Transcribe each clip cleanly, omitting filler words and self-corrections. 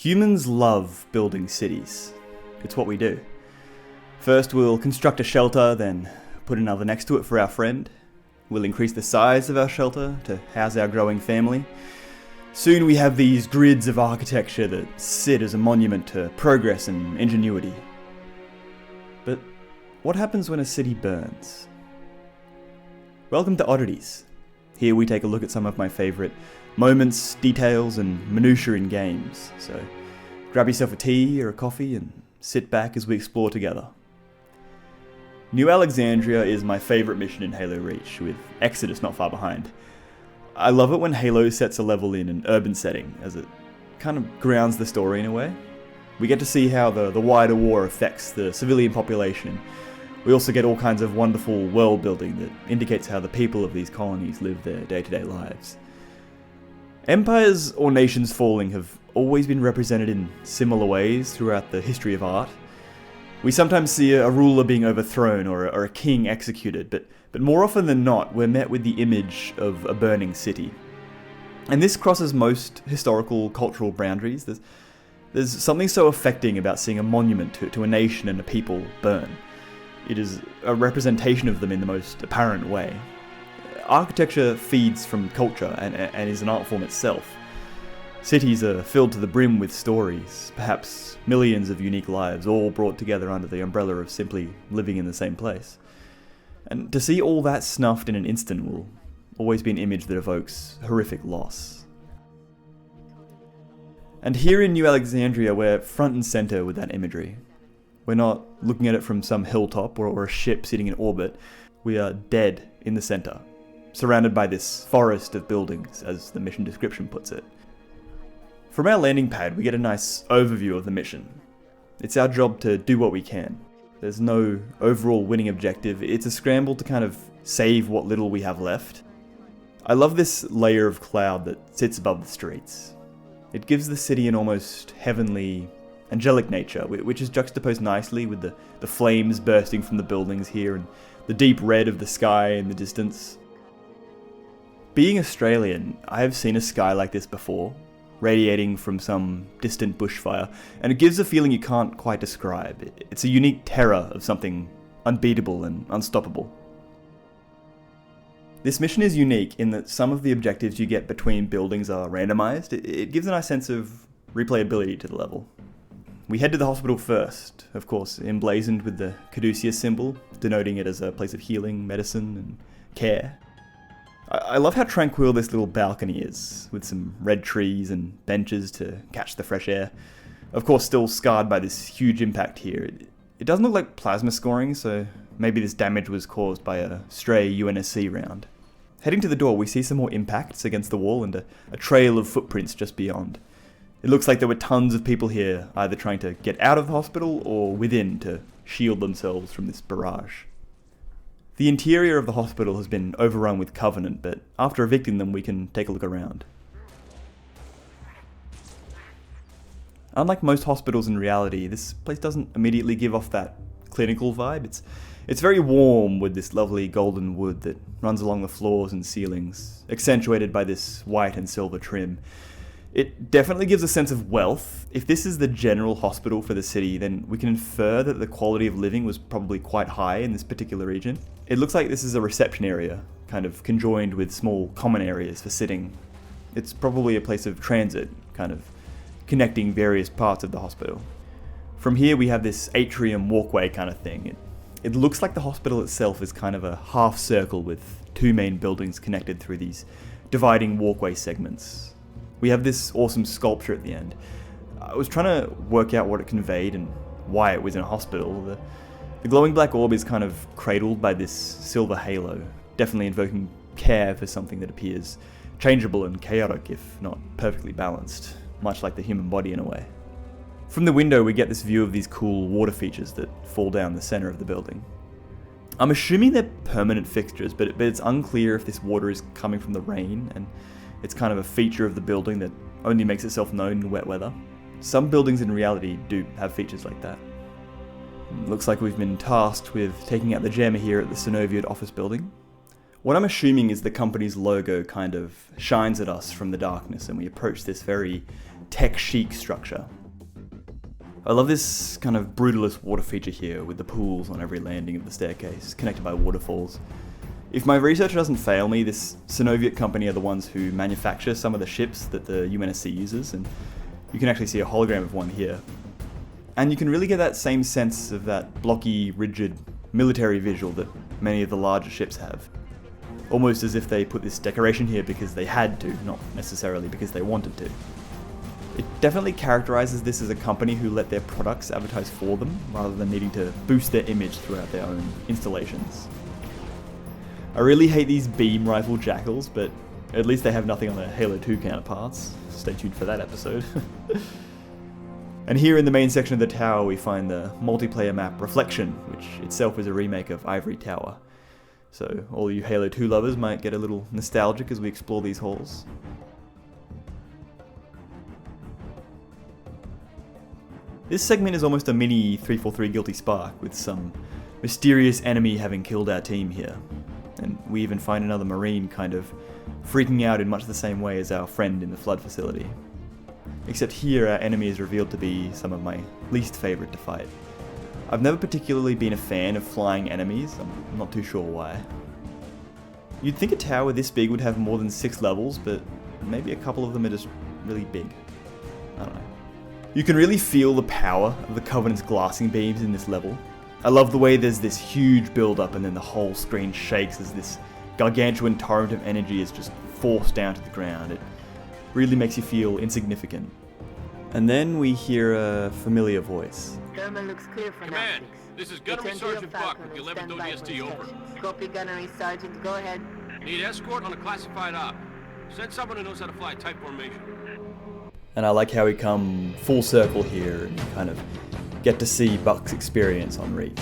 Humans love building cities. It's what we do. First we'll construct a shelter, then put another next to it for our friend. We'll increase the size of our shelter to house our growing family. Soon we have these grids of architecture that sit as a monument to progress and ingenuity. But what happens when a city burns? Welcome to Oddities. Here we take a look at some of my favourite moments, details and minutiae in games. So grab yourself a tea or a coffee and sit back as we explore together. New Alexandria is my favourite mission in Halo Reach, with Exodus not far behind. I love it when Halo sets a level in an urban setting, as it kind of grounds the story in a way. We get to see how the wider war affects the civilian population. We also get all kinds of wonderful world building that indicates how the people of these colonies live their day-to-day lives. Empires or nations falling have always been represented in similar ways throughout the history of art. We sometimes see a ruler being overthrown or a king executed, but more often than not, we're met with the image of a burning city. And this crosses most historical cultural boundaries. There's something so affecting about seeing a monument to a nation and a people burn. It is a representation of them in the most apparent way. Architecture feeds from culture and is an art form itself. Cities are filled to the brim with stories, perhaps millions of unique lives, all brought together under the umbrella of simply living in the same place. And to see all that snuffed in an instant will always be an image that evokes horrific loss. And here in New Alexandria, we're front and center with that imagery. We're not looking at it from some hilltop or a ship sitting in orbit. We are dead in the center, surrounded by this forest of buildings, as the mission description puts it. From our landing pad, we get a nice overview of the mission. It's our job to do what we can. There's no overall winning objective. It's a scramble to kind of save what little we have left. I love this layer of cloud that sits above the streets. It gives the city an almost heavenly, angelic nature, which is juxtaposed nicely with the flames bursting from the buildings here and the deep red of the sky in the distance. Being Australian, I have seen a sky like this before, radiating from some distant bushfire, and it gives a feeling you can't quite describe. It's a unique terror of something unbeatable and unstoppable. This mission is unique in that some of the objectives you get between buildings are randomized. It gives a nice sense of replayability to the level. We head to the hospital first, of course, emblazoned with the caduceus symbol, denoting it as a place of healing, medicine, and care. I love how tranquil this little balcony is, with some red trees and benches to catch the fresh air. Of course, still scarred by this huge impact here. It doesn't look like plasma scoring, so maybe this damage was caused by a stray UNSC round. Heading to the door, we see some more impacts against the wall and a trail of footprints just beyond. It looks like there were tons of people here, either trying to get out of the hospital or within to shield themselves from this barrage. The interior of the hospital has been overrun with Covenant, but after evicting them we can take a look around. Unlike most hospitals in reality, this place doesn't immediately give off that clinical vibe. It's very warm with this lovely golden wood that runs along the floors and ceilings, accentuated by this white and silver trim. It definitely gives a sense of wealth. If this is the general hospital for the city, then we can infer that the quality of living was probably quite high in this particular region. It looks like this is a reception area, kind of conjoined with small common areas for sitting. It's probably a place of transit, kind of connecting various parts of the hospital. From here we have this atrium walkway kind of thing. It looks like the hospital itself is kind of a half circle with two main buildings connected through these dividing walkway segments. We have this awesome sculpture at the end. I was trying to work out what it conveyed and why it was in a hospital. The glowing black orb is kind of cradled by this silver halo, definitely invoking care for something that appears changeable and chaotic if not perfectly balanced, much like the human body in a way. From the window we get this view of these cool water features that fall down the center of the building. I'm assuming they're permanent fixtures, but it's unclear if this water is coming from the rain, and it's kind of a feature of the building that only makes itself known in wet weather. Some buildings in reality do have features like that. Looks like we've been tasked with taking out the jammer here at the Sinoviet office building. What I'm assuming is the company's logo kind of shines at us from the darkness and we approach this very tech-chic structure. I love this kind of brutalist water feature here with the pools on every landing of the staircase, connected by waterfalls. If my research doesn't fail me, this Sinoviet company are the ones who manufacture some of the ships that the UNSC uses, and you can actually see a hologram of one here. And you can really get that same sense of that blocky, rigid, military visual that many of the larger ships have. Almost as if they put this decoration here because they had to, not necessarily because they wanted to. It definitely characterizes this as a company who let their products advertise for them, rather than needing to boost their image throughout their own installations. I really hate these beam rifle jackals, but at least they have nothing on their Halo 2 counterparts. Stay tuned for that episode. And here in the main section of the tower we find the multiplayer map Reflection, which itself is a remake of Ivory Tower. So all you Halo 2 lovers might get a little nostalgic as we explore these halls. This segment is almost a mini 343 Guilty Spark, with some mysterious enemy having killed our team here. And we even find another Marine kind of freaking out in much the same way as our friend in the flood facility. Except here our enemy is revealed to be some of my least favourite to fight. I've never particularly been a fan of flying enemies, I'm not too sure why. You'd think a tower this big would have more than 6 levels, but maybe a couple of them are just really big. I don't know. You can really feel the power of the Covenant's glassing beams in this level. I love the way there's this huge build-up and then the whole screen shakes as this gargantuan torrent of energy is just forced down to the ground. It really makes you feel insignificant. And then we hear a familiar voice. Thermal looks clear for Command, now. this is Gunnery Sergeant Buck with the 11th ODST, over. Copy, Gunnery Sergeant, go ahead. Need escort on a classified op. Send someone who knows how to fly type formation. And I like how we come full circle here and kind of get to see Buck's experience on Reach.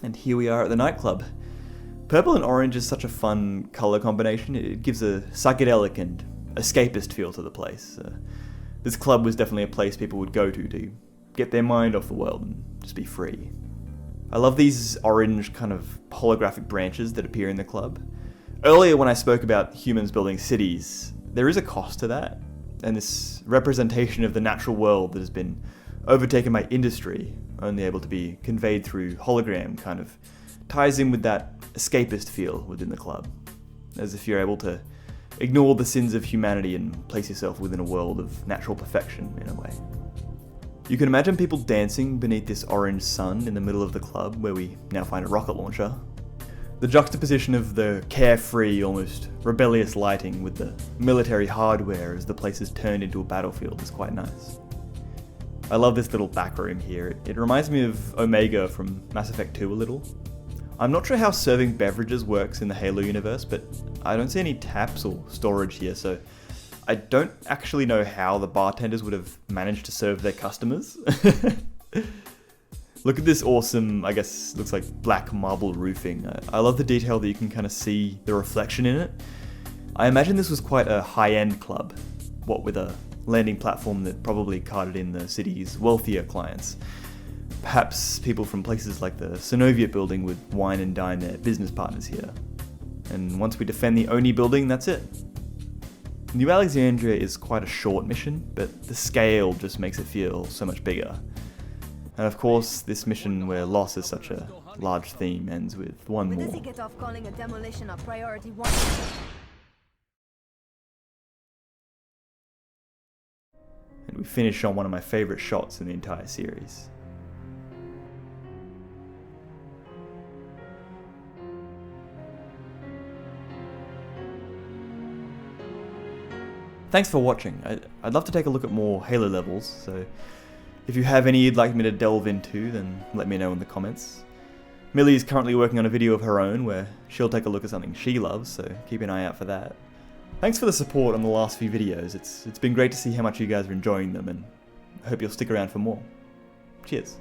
And here we are at the nightclub. Purple and orange is such a fun colour combination. It gives a psychedelic and escapist feel to the place. This club was definitely a place people would go to get their mind off the world and just be free. I love these orange kind of holographic branches that appear in the club. Earlier when I spoke about humans building cities, there is a cost to that. And this representation of the natural world that has been overtaken by industry, only able to be conveyed through hologram, kind of ties in with that escapist feel within the club, as if you're able to ignore the sins of humanity and place yourself within a world of natural perfection in a way. You can imagine people dancing beneath this orange sun in the middle of the club, where we now find a rocket launcher. The juxtaposition of the carefree, almost rebellious lighting with the military hardware as the place is turned into a battlefield is quite nice. I love this little back room here. It reminds me of Omega from Mass Effect 2 a little. I'm not sure how serving beverages works in the Halo universe, but I don't see any taps or storage here, so I don't actually know how the bartenders would have managed to serve their customers. Look at this awesome, I guess, looks like black marble roofing. I love the detail that you can kind of see the reflection in it. I imagine this was quite a high-end club, what with a landing platform that probably carded in the city's wealthier clients. Perhaps people from places like the Sinoviet building would wine and dine their business partners here. And once we defend the Oni building, that's it. New Alexandria is quite a short mission, but the scale just makes it feel so much bigger. And of course, this mission where loss is such a large theme ends with one more. When does he get off calling a demolition a priority 1? and we finish on one of my favourite shots in the entire series. Thanks for watching. I'd love to take a look at more Halo levels, so if you have any you'd like me to delve into, then let me know in the comments. Millie is currently working on a video of her own where she'll take a look at something she loves, so keep an eye out for that. Thanks for the support on the last few videos. It's been great to see how much you guys are enjoying them, and I hope you'll stick around for more. Cheers.